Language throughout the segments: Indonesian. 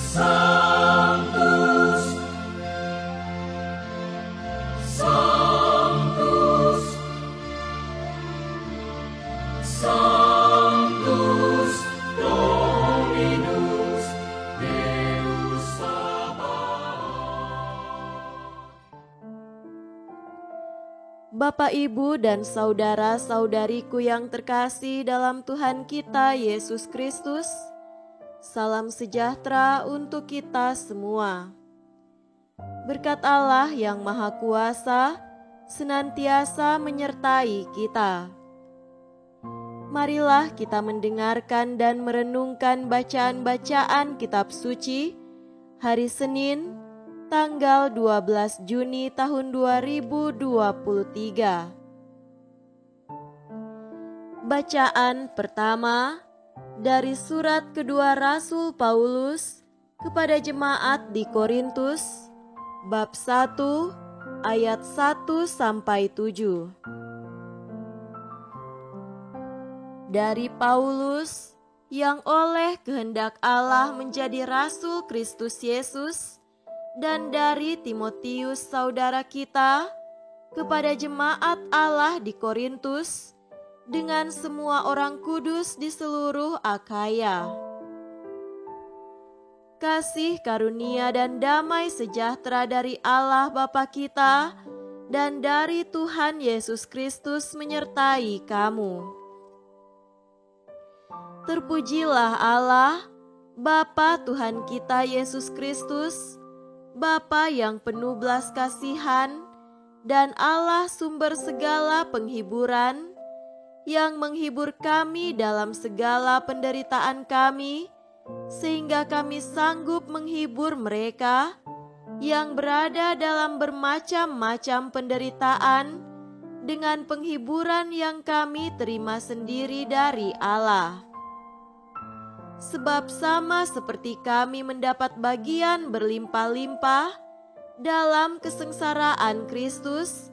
Sanctus, Sanctus, Sanctus Dominus Deus Sabaoth. Bapak, Ibu, dan saudara-saudariku yang terkasih dalam Tuhan kita Yesus Kristus, salam sejahtera untuk kita semua. Berkat Allah yang Maha Kuasa senantiasa menyertai kita. Marilah kita mendengarkan dan merenungkan bacaan-bacaan kitab suci hari Senin, tanggal 12 Juni tahun 2023. Bacaan pertama dari surat kedua Rasul Paulus kepada jemaat di Korintus, bab 1 ayat 1-7. Dari Paulus yang oleh kehendak Allah menjadi Rasul Kristus Yesus, dan dari Timotius saudara kita, kepada jemaat Allah di Korintus, dengan semua orang kudus di seluruh Akhaya. Kasih karunia dan damai sejahtera dari Allah Bapa kita dan dari Tuhan Yesus Kristus menyertai kamu. Terpujilah Allah, Bapa Tuhan kita Yesus Kristus, Bapa yang penuh belas kasihan dan Allah sumber segala penghiburan, yang menghibur kami dalam segala penderitaan kami, sehingga kami sanggup menghibur mereka yang berada dalam bermacam-macam penderitaan dengan penghiburan yang kami terima sendiri dari Allah. Sebab sama seperti kami mendapat bagian berlimpah-limpah dalam kesengsaraan Kristus,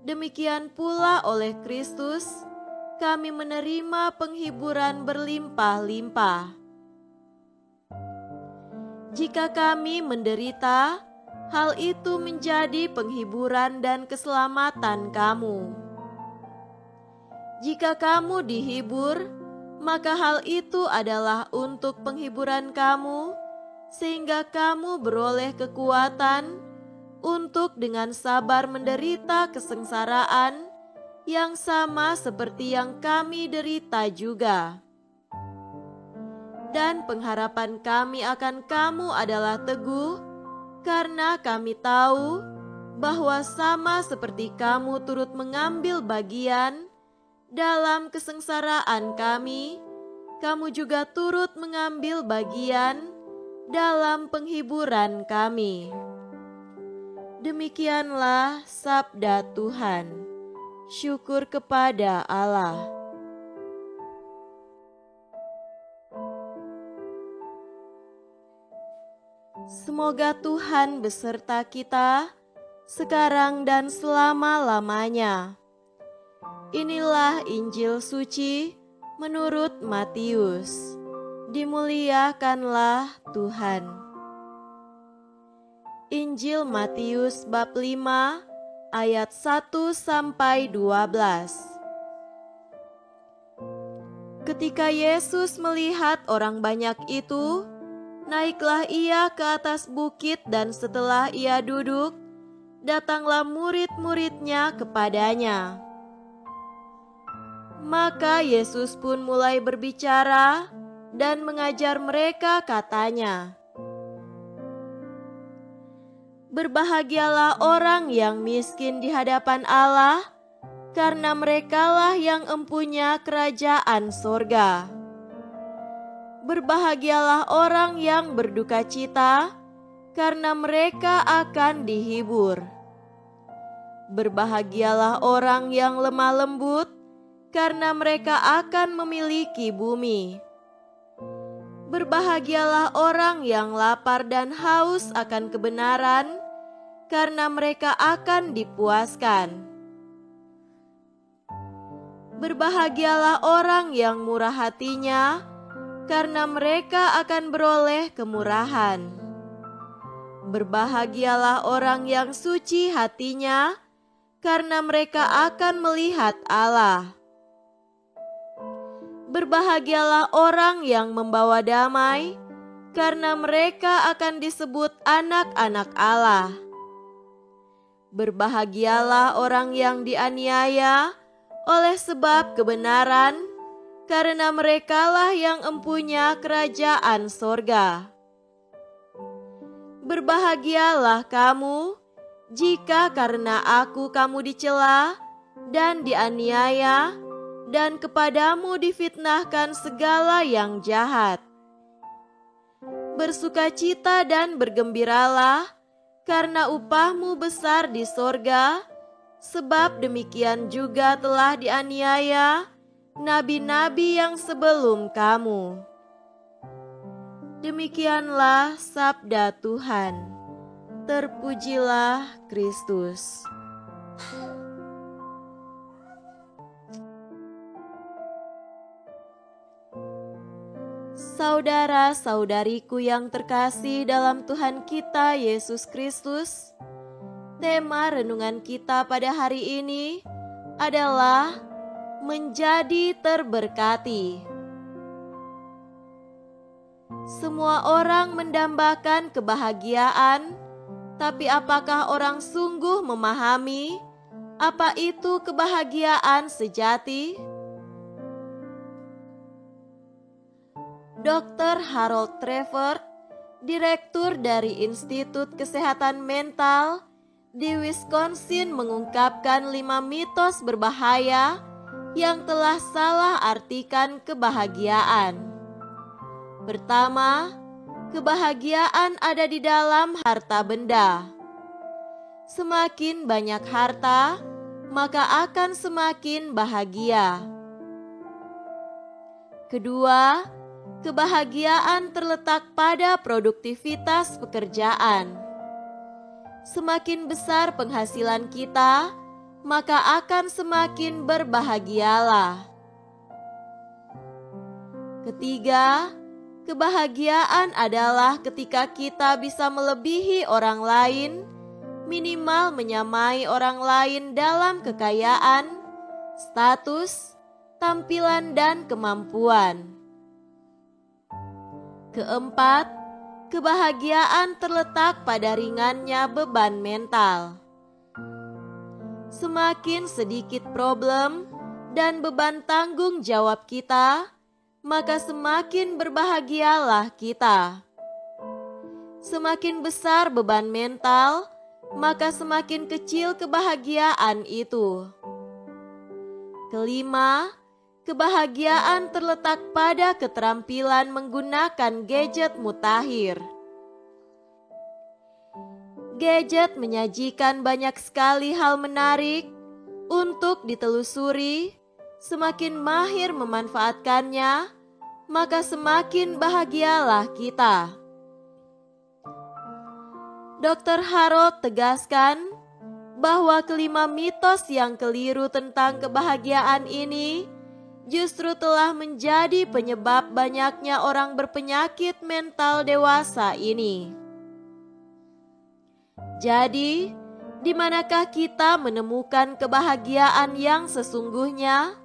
demikian pula oleh Kristus kami menerima penghiburan berlimpah-limpah. Jika kami menderita, hal itu menjadi penghiburan dan keselamatan kamu. Jika kamu dihibur, maka hal itu adalah untuk penghiburan kamu, sehingga kamu beroleh kekuatan untuk dengan sabar menderita kesengsaraan yang sama seperti yang kami derita juga. Dan pengharapan kami akan kamu adalah teguh, karena kami tahu bahwa sama seperti kamu turut mengambil bagian dalam kesengsaraan kami, kamu juga turut mengambil bagian dalam penghiburan kami. Demikianlah sabda Tuhan. Syukur kepada Allah. Semoga Tuhan beserta kita sekarang dan selama-lamanya. Inilah Injil suci menurut Matius. Dimuliakanlah Tuhan. Injil Matius bab 5 ayat 1-12. Ketika Yesus melihat orang banyak itu, naiklah ia ke atas bukit, dan setelah ia duduk, datanglah murid-muridnya kepadanya. Maka Yesus pun mulai berbicara dan mengajar mereka, katanya, "Berbahagialah orang yang miskin di hadapan Allah, karena merekalah yang empunya kerajaan sorga. Berbahagialah orang yang berduka cita, karena mereka akan dihibur. Berbahagialah orang yang lemah lembut, karena mereka akan memiliki bumi. Berbahagialah orang yang lapar dan haus akan kebenaran, karena mereka akan dipuaskan. Berbahagialah orang yang murah hatinya, karena mereka akan beroleh kemurahan. Berbahagialah orang yang suci hatinya, karena mereka akan melihat Allah. Berbahagialah orang yang membawa damai, karena mereka akan disebut anak-anak Allah. Berbahagialah orang yang dianiaya oleh sebab kebenaran, karena merekalah yang empunya kerajaan sorga. Berbahagialah kamu, jika karena aku kamu dicela dan dianiaya, dan kepadamu difitnahkan segala yang jahat. Bersukacita dan bergembiralah, karena upahmu besar di sorga, sebab demikian juga telah dianiaya nabi-nabi yang sebelum kamu. Demikianlah sabda Tuhan. Terpujilah Kristus. Saudara-saudariku yang terkasih dalam Tuhan kita Yesus Kristus, tema renungan kita pada hari ini adalah menjadi terberkati. Semua orang mendambakan kebahagiaan, tapi apakah orang sungguh memahami apa itu kebahagiaan sejati? Dr. Harold Trevor, direktur dari Institut Kesehatan Mental di Wisconsin, mengungkapkan 5 mitos berbahaya yang telah salah artikan kebahagiaan. Pertama, kebahagiaan ada di dalam harta benda. Semakin banyak harta, maka akan semakin bahagia. Kedua, kebahagiaan terletak pada produktivitas pekerjaan. Semakin besar penghasilan kita, maka akan semakin berbahagialah. Ketiga, kebahagiaan adalah ketika kita bisa melebihi orang lain, minimal menyamai orang lain dalam kekayaan, status, tampilan, dan kemampuan. Keempat, kebahagiaan terletak pada ringannya beban mental. Semakin sedikit problem dan beban tanggung jawab kita, maka semakin berbahagialah kita. Semakin besar beban mental, maka semakin kecil kebahagiaan itu. Kelima, kebahagiaan terletak pada keterampilan menggunakan gadget mutakhir. Gadget menyajikan banyak sekali hal menarik untuk ditelusuri. Semakin mahir memanfaatkannya, maka semakin bahagialah kita. Dr. Harold tegaskan bahwa kelima mitos yang keliru tentang kebahagiaan ini justru telah menjadi penyebab banyaknya orang berpenyakit mental dewasa ini. Jadi, di manakah kita menemukan kebahagiaan yang sesungguhnya?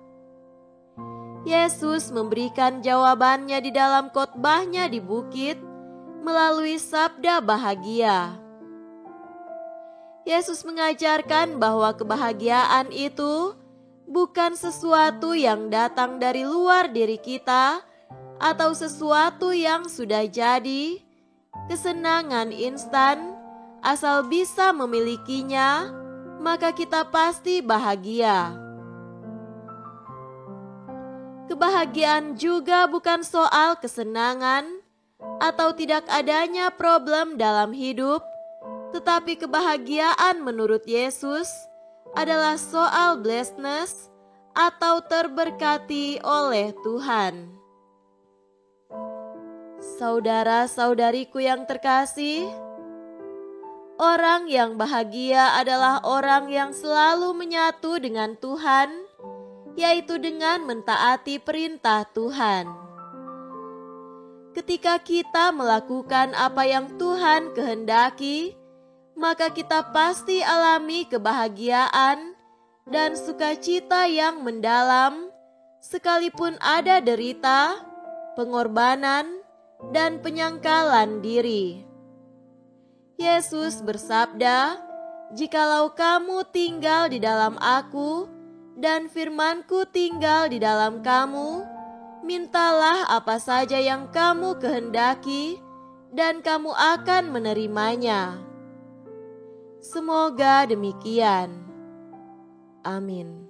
Yesus memberikan jawabannya di dalam khotbahnya di bukit melalui sabda bahagia. Yesus mengajarkan bahwa kebahagiaan itu bukan sesuatu yang datang dari luar diri kita atau sesuatu yang sudah jadi, kesenangan instan. Asal bisa memilikinya, maka kita pasti bahagia. Kebahagiaan juga bukan soal kesenangan atau tidak adanya problem dalam hidup, tetapi kebahagiaan menurut Yesus adalah soal blessedness atau terberkati oleh Tuhan. Saudara-saudariku yang terkasih, orang yang bahagia adalah orang yang selalu menyatu dengan Tuhan, yaitu dengan mentaati perintah Tuhan. ketika kita melakukan apa yang Tuhan kehendaki, maka kita pasti alami kebahagiaan dan sukacita yang mendalam, sekalipun ada derita, pengorbanan, dan penyangkalan diri. Yesus bersabda, "Jikalau kamu tinggal di dalam Aku, dan firman-Ku tinggal di dalam kamu, mintalah apa saja yang kamu kehendaki, dan kamu akan menerimanya." Semoga demikian. Amin.